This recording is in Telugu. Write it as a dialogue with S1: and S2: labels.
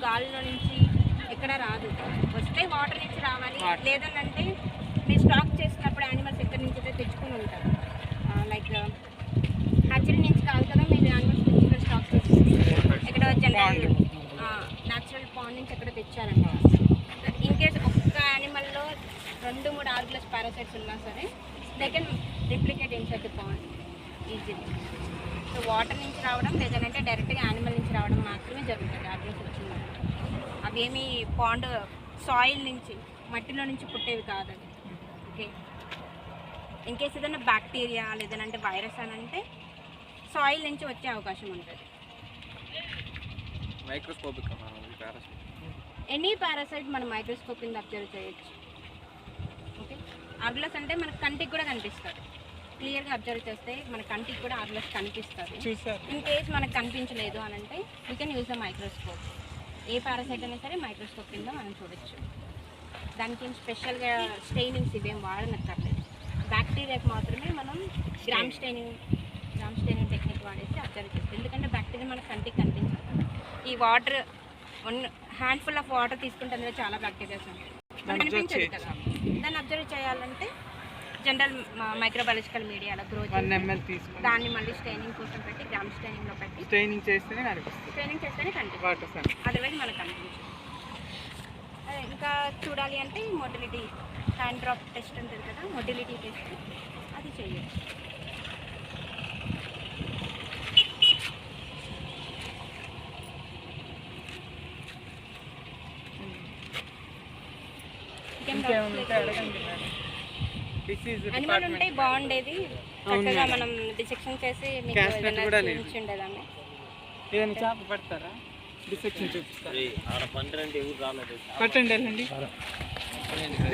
S1: గాలిలో నుంచి ఎక్కడ రాదు. వస్తే వాటర్ నుంచి రావాలి. లేదనంటే మీరు స్టాక్ చేసినప్పుడు యానిమల్స్ ఎక్కడి నుంచి అయితే తెచ్చుకుని ఉంటారు. లైక్ హ్యాచరీ నుంచి కాదు కదా, మీరు యానిమల్స్ నుంచి స్టాక్ చేసి ఎక్కడ జనరల్ న్యాచురల్ పాండ్ నుంచి ఎక్కడ తెచ్చారంట. ఇన్ కేస్ ఒక్క యానిమల్లో 2-3 ఆర్గ్లస్ పారాసైట్స్ ఉన్నా సరే they can replicate inside the pond easily. So water నుంచి రావడం లేదంటే డైరెక్ట్గా యానిమల్ నుంచి రావడం మాత్రమే జరుగుతుంది ఆర్గ్లస్ వచ్చిందంటే. అవేమి పాండ్ సాయిల్ నుంచి మట్టిలో నుంచి పుట్టేవి కాదు. ఓకే, ఇన్ కేస్ ఏదైనా బ్యాక్టీరియా లేదంటే వైరస్ అని అంటే సాయిల్ నుంచి వచ్చే అవకాశం ఉంటుంది. ఎనీ పారాసైట్ మనం మైక్రోస్కోప్ కింద అబ్జర్వ్ చేయొచ్చు. ఓకే, ఆర్గ్లస్ అంటే మనకు కంటికి కూడా కనిపిస్తుంది. క్లియర్గా అబ్జర్వ్ చేస్తే మన కంటికి కూడా ఆర్గ్లస్ కనిపిస్తుంది. ఇన్ కేస్ మనకు కనిపించలేదు అని అంటే you can use the microscope. A parasite అయినా సరే మైక్రోస్కోప్ కింద మనం చూడొచ్చు. దానికి ఏం స్పెషల్గా స్టెయినింగ్స్ ఇవేం వాడనక్కర్లేదు. బ్యాక్టీరియాకి మాత్రమే మనం గ్రామ్ స్టెయినింగ్ టెక్నిక్ వాడేసి అబ్జర్వ్ చేస్తాం. ఎందుకంటే బ్యాక్టీరియా మన కంటికి కనిపించదు. ఈ వాటర్ హ్యాండ్ఫుల్ ఆఫ్ వాటర్ తీసుకుంటే అందులో చాలా బ్యాక్టీరియాస్ ఉంటాయి, కనిపించదు కదా. దాన్ని అబ్జర్వ్ చేయాలంటే జనరల్ మైక్రోబయాలజికల్ మీడియాలో గ్రో దాన్ని మళ్ళీ స్టెయినింగ్ కోసం పెట్టి గ్రామ్ స్టెయినింగ్లో పెట్టి స్టెయినింగ్ చేస్తేనే కనిపిస్తుంది. అదర్వైజ్ మనకు కనిపించదు. ఇంకా చూడాలి అంటే మొటిలిటీ హ్యాండ్ డ్రాప్ టెస్ట్ ఉంటుంది కదా, మొటిలిటీ టెస్ట్ అది చేయొచ్చు. అనిమల్ ఉంటే బాగుండేది, చక్కగా మనం డిసెక్షన్ చేసి మీకు ఉండేదాన్ని.
S2: ఏదైనా చేప పడతారా? డిసెక్షన్ చూపిస్తారా? పట్టండి.